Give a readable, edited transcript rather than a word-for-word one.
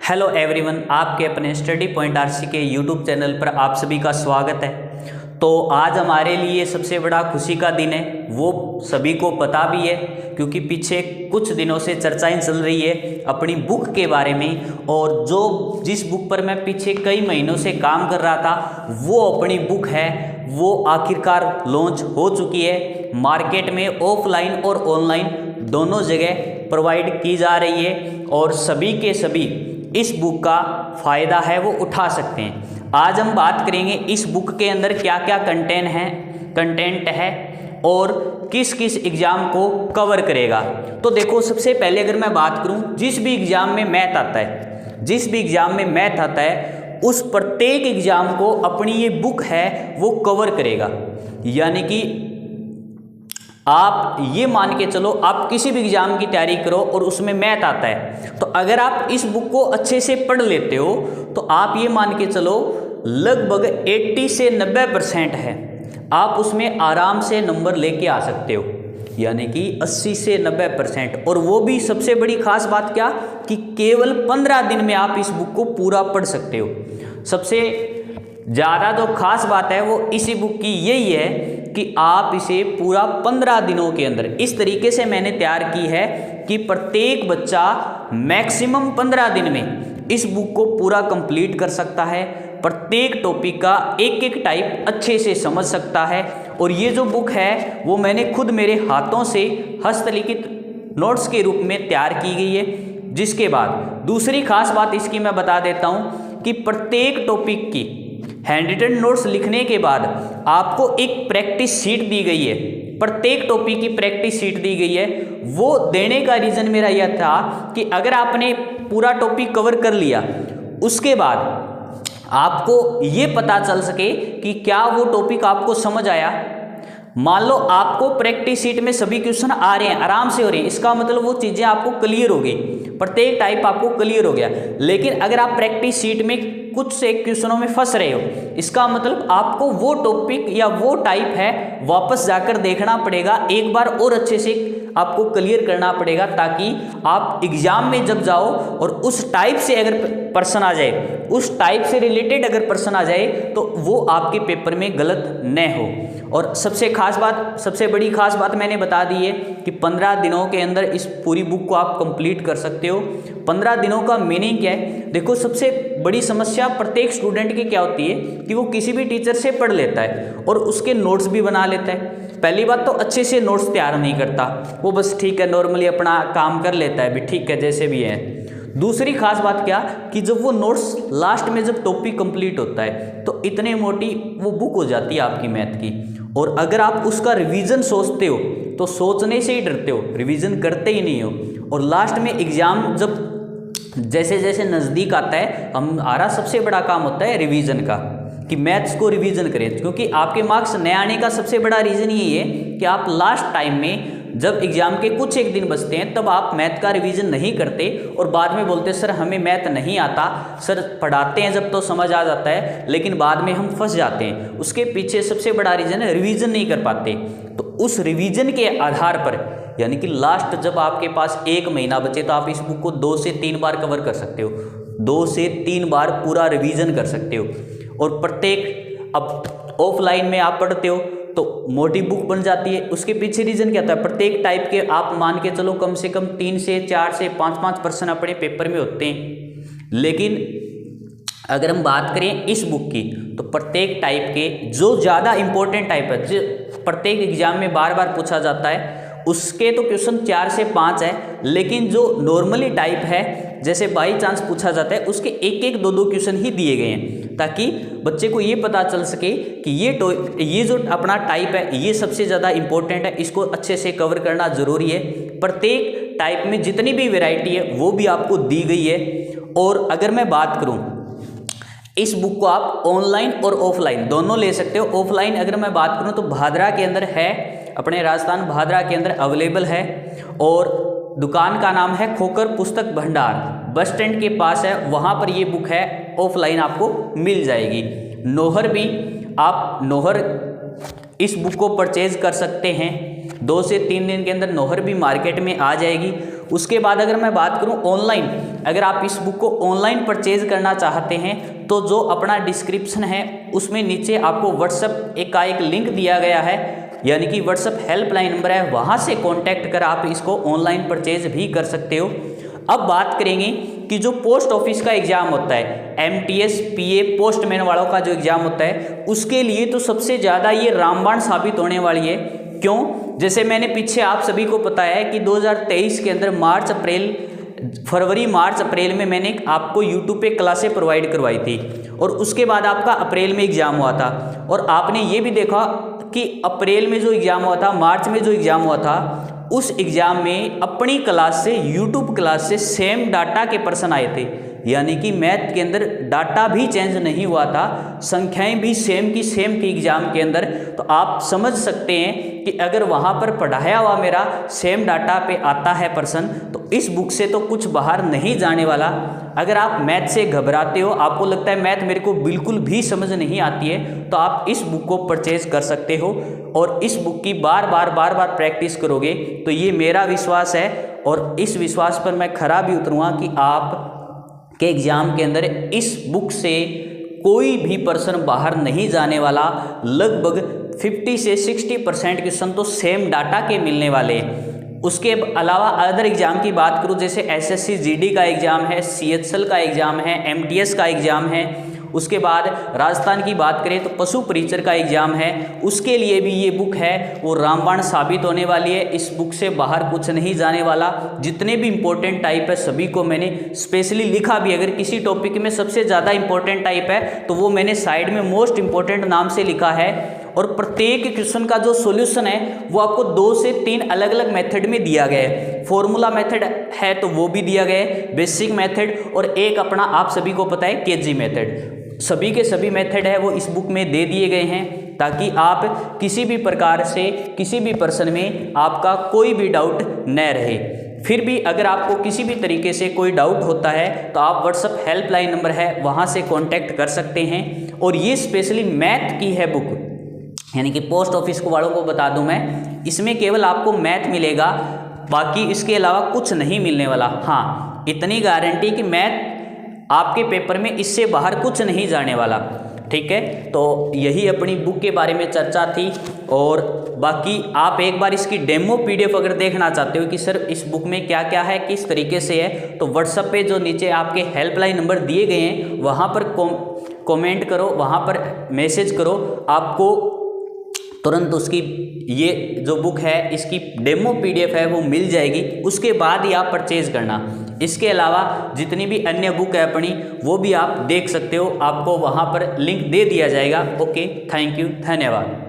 Hello everyone, आपके अपने study point RC के यूट्यूब चैनल पर आप सभी का स्वागत है। तो आज हमारे लिए सबसे बड़ा खुशी का दिन है, वो सभी को पता भी है क्योंकि पीछे कुछ दिनों से चर्चाएं चल रही है अपनी बुक के बारे में। और जिस बुक पर मैं पीछे कई महीनों से काम कर रहा था वो अपनी बुक है, वो आखिरकार लॉन्च हो चुकी है। मार्केट में ऑफलाइन और ऑनलाइन दोनों जगह प्रोवाइड की जा रही है और सभी के सभी इस बुक का फ़ायदा है वो उठा सकते हैं। आज हम बात करेंगे इस बुक के अंदर क्या क्या कंटेंट है और किस किस एग्ज़ाम को कवर करेगा। तो देखो, सबसे पहले अगर मैं बात करूं, जिस भी एग्ज़ाम में मैथ आता है उस प्रत्येक एग्ज़ाम को अपनी ये बुक है वो कवर करेगा। यानी कि आप ये मान के चलो, आप किसी भी एग्जाम की तैयारी करो और उसमें मैथ आता है, तो अगर आप इस बुक को अच्छे से पढ़ लेते हो तो आप ये मान के चलो लगभग 80 से 90% है, आप उसमें आराम से नंबर लेके आ सकते हो। यानी कि 80 से 90%। और वो भी सबसे बड़ी खास बात क्या कि केवल 15 दिन में आप इस बुक को पूरा पढ़ सकते हो। सबसे ज़्यादा जो खास बात है वो इसी बुक की यही है कि आप इसे पूरा 15 दिनों के अंदर इस तरीके से मैंने तैयार की है कि प्रत्येक बच्चा मैक्सिमम 15 दिन में इस बुक को पूरा कंप्लीट कर सकता है। प्रत्येक टॉपिक का एक एक टाइप अच्छे से समझ सकता है। और ये जो बुक है वो मैंने खुद मेरे हाथों से हस्तलिखित नोट्स के रूप में तैयार की गई है। जिसके बाद दूसरी खास बात इसकी मैं बता देता हूँ कि प्रत्येक टॉपिक की हैंड रिटन नोट्स लिखने के बाद आपको एक प्रैक्टिस शीट दी गई है। प्रत्येक टॉपिक की प्रैक्टिस शीट दी गई है। वो देने का रीज़न मेरा यह था कि अगर आपने पूरा टॉपिक कवर कर लिया, उसके बाद आपको ये पता चल सके कि क्या वो टॉपिक आपको समझ आया। मान लो आपको प्रैक्टिस शीट में सभी क्वेश्चन आ रहे हैं, आराम से हो रहे हैं, इसका मतलब वो चीज़ें आपको क्लियर हो गई, प्रत्येक टाइप आपको क्लियर हो गया। लेकिन अगर आप प्रैक्टिस शीट में कुछ से क्वेश्चनों में फंस रहे हो, इसका मतलब आपको वो टॉपिक या वो टाइप है वापस जाकर देखना पड़ेगा, एक बार और अच्छे से आपको क्लियर करना पड़ेगा, ताकि आप एग्जाम में जब जाओ और उस टाइप से अगर प्रश्न आ जाए, उस टाइप से रिलेटेड अगर प्रश्न आ जाए तो वो आपके पेपर में गलत न हो। और सबसे बड़ी खास बात मैंने बता दी है कि 15 दिनों के अंदर इस पूरी बुक को आप कंप्लीट कर सकते हो। 15 दिनों का मीनिंग क्या है? देखो, सबसे बड़ी समस्या प्रत्येक स्टूडेंट की क्या होती है कि वो किसी भी टीचर से पढ़ लेता है और उसके नोट्स भी बना लेता है। पहली बात तो अच्छे से नोट्स तैयार नहीं करता, वो बस ठीक है नॉर्मली अपना काम कर लेता है भी, ठीक है जैसे भी है। दूसरी खास बात क्या कि जब वो नोट्स लास्ट में जब टॉपिक कंप्लीट होता है तो इतने मोटी वो बुक हो जाती है आपकी मैथ की। और अगर आप उसका रिवीजन सोचते हो तो सोचने से ही डरते हो, रिवीजन करते ही नहीं हो। और लास्ट में एग्जाम जब जैसे जैसे नज़दीक आता है, हमारा सबसे बड़ा काम होता है रिवीजन का, कि मैथ्स को रिवीजन करें। क्योंकि आपके मार्क्स न आने का सबसे बड़ा रीज़न यही है कि आप लास्ट टाइम में जब एग्जाम के कुछ एक दिन बचते हैं तब आप मैथ का रिवीजन नहीं करते और बाद में बोलते सर हमें मैथ नहीं आता, सर पढ़ाते हैं जब तो समझ आ जाता है, लेकिन बाद में हम फंस जाते हैं। उसके पीछे सबसे बड़ा रीज़न है रिवीजन नहीं कर पाते। तो उस रिवीजन के आधार पर, यानी कि लास्ट जब आपके पास 1 महीना बचे तो आप इस बुक को 2 से 3 बार कवर कर सकते हो, 2 से 3 बार पूरा रिवीजन कर सकते हो। और प्रत्येक, अब ऑफलाइन में आप पढ़ते हो तो मोटी बुक बन जाती है। उसके पीछे रीज़न क्या था? प्रत्येक टाइप के आप मान के चलो कम से कम 3 से 4 से 5 प्रश्न अपने पेपर में होते हैं। लेकिन अगर हम बात करें इस बुक की तो प्रत्येक टाइप के जो ज़्यादा इंपॉर्टेंट टाइप है, जो प्रत्येक एग्जाम में बार बार पूछा जाता है, उसके तो क्वेश्चन 4 से 5 है। लेकिन जो नॉर्मली टाइप है, जैसे बाई चांस पूछा जाता है, उसके एक एक 2 क्वेश्चन ही दिए गए हैं, ताकि बच्चे को ये पता चल सके कि ये जो अपना टाइप है ये सबसे ज़्यादा इंपॉर्टेंट है, इसको अच्छे से कवर करना ज़रूरी है। प्रत्येक टाइप में जितनी भी वैरायटी है वो भी आपको दी गई है। और अगर मैं बात करूँ, इस बुक को आप ऑनलाइन और ऑफलाइन दोनों ले सकते हो। ऑफलाइन अगर मैं बात करूं तो भादरा के अंदर है, अपने राजस्थान भादरा के अंदर अवेलेबल है। और दुकान का नाम है खोकर पुस्तक भंडार, बस स्टैंड के पास है, वहाँ पर ये बुक है, ऑफलाइन आपको मिल जाएगी। नोहर भी आप इस बुक को परचेज कर सकते हैं, 2 से 3 दिन के अंदर नोहर भी मार्केट में आ जाएगी। उसके बाद अगर मैं बात करूं ऑनलाइन, अगर आप इस बुक को ऑनलाइन परचेज करना चाहते हैं तो जो अपना डिस्क्रिप्शन है उसमें नीचे आपको व्हाट्सएप का एक लिंक दिया गया है, यानी कि व्हाट्सएप हेल्पलाइन नंबर है, वहाँ से कॉन्टैक्ट कर आप इसको ऑनलाइन परचेज भी कर सकते हो। अब बात करेंगे कि जो पोस्ट ऑफिस का एग्जाम होता है, MTS PA पोस्टमैन वालों का जो एग्जाम होता है, उसके लिए तो सबसे ज़्यादा ये रामबाण साबित होने वाली है। क्यों? जैसे मैंने पीछे आप सभी को पता है कि 2023 के अंदर फरवरी मार्च अप्रैल में मैंने आपको यूट्यूब पे क्लासें प्रोवाइड करवाई थी और उसके बाद आपका अप्रैल में एग्ज़ाम हुआ था, और आपने ये भी देखा कि अप्रैल में जो एग्ज़ाम हुआ था, मार्च में जो एग्ज़ाम हुआ था, उस एग्ज़ाम में अपनी क्लास से, यूट्यूब क्लास से सेम डाटा के पर्सन आए थे, यानी कि मैथ के अंदर डाटा भी चेंज नहीं हुआ था, संख्याएं भी सेम की सेम थी एग्जाम के अंदर। तो आप समझ सकते हैं कि अगर वहाँ पर पढ़ाया हुआ मेरा सेम डाटा पे आता है पर्सन, तो इस बुक से तो कुछ बाहर नहीं जाने वाला। अगर आप मैथ से घबराते हो, आपको लगता है मैथ मेरे को बिल्कुल भी समझ नहीं आती है, तो आप इस बुक को परचेज कर सकते हो और इस बुक की बार बार प्रैक्टिस करोगे तो ये मेरा विश्वास है, और इस विश्वास पर मैं खरा भी उतरूँगा कि आप के एग्ज़ाम के अंदर इस बुक से कोई भी पर्सन बाहर नहीं जाने वाला। लगभग 50 से 60% क्वेश्चन तो सेम डाटा के मिलने वाले हैं। उसके अलावा अदर एग्ज़ाम की बात करूँ, जैसे SSC GD का एग्ज़ाम है, CHL का एग्ज़ाम है, MTS का एग्ज़ाम है, उसके बाद राजस्थान की बात करें तो पशु परिचर का एग्ज़ाम है, उसके लिए भी ये बुक है वो रामबाण साबित होने वाली है। इस बुक से बाहर कुछ नहीं जाने वाला। जितने भी इंपॉर्टेंट टाइप है सभी को मैंने स्पेशली लिखा भी, अगर किसी टॉपिक में सबसे ज़्यादा इंपॉर्टेंट टाइप है तो वो मैंने साइड में मोस्ट इंपॉर्टेंट नाम से लिखा है, और प्रत्येक क्वेश्चन का जो सॉल्यूशन है वो आपको 2 से 3 अलग अलग मेथड में दिया गया है। फॉर्मूला मेथड है तो वो भी दिया गया है, बेसिक मेथड, और एक अपना आप सभी को पता है KG मेथड। सभी के सभी मेथड है वो इस बुक में दे दिए गए हैं, ताकि आप किसी भी प्रकार से किसी भी पर्सन में आपका कोई भी डाउट न रहे। फिर भी अगर आपको किसी भी तरीके से कोई डाउट होता है तो आप व्हाट्सएप हेल्पलाइन नंबर है वहाँ से कांटेक्ट कर सकते हैं। और ये स्पेशली मैथ की है बुक, यानी कि पोस्ट ऑफिस को वालों को बता दूं मैं, इसमें केवल आपको मैथ मिलेगा, बाकी इसके अलावा कुछ नहीं मिलने वाला। हाँ, इतनी गारंटी कि मैथ आपके पेपर में इससे बाहर कुछ नहीं जाने वाला। ठीक है, तो यही अपनी बुक के बारे में चर्चा थी। और बाकी आप एक बार इसकी डेमो PDF अगर देखना चाहते हो कि सर इस बुक में क्या क्या है, किस तरीके से है, तो व्हाट्सएप पे जो नीचे आपके हेल्पलाइन नंबर दिए गए हैं वहाँ पर कमेंट करो, वहाँ पर मैसेज करो, आपको तुरंत उसकी ये जो बुक है इसकी डेमो PDF है वो मिल जाएगी। उसके बाद ही आप परचेज करना। इसके अलावा जितनी भी अन्य बुक है अपनी वो भी आप देख सकते हो, आपको वहाँ पर लिंक दे दिया जाएगा। ओके, थैंक यू, धन्यवाद।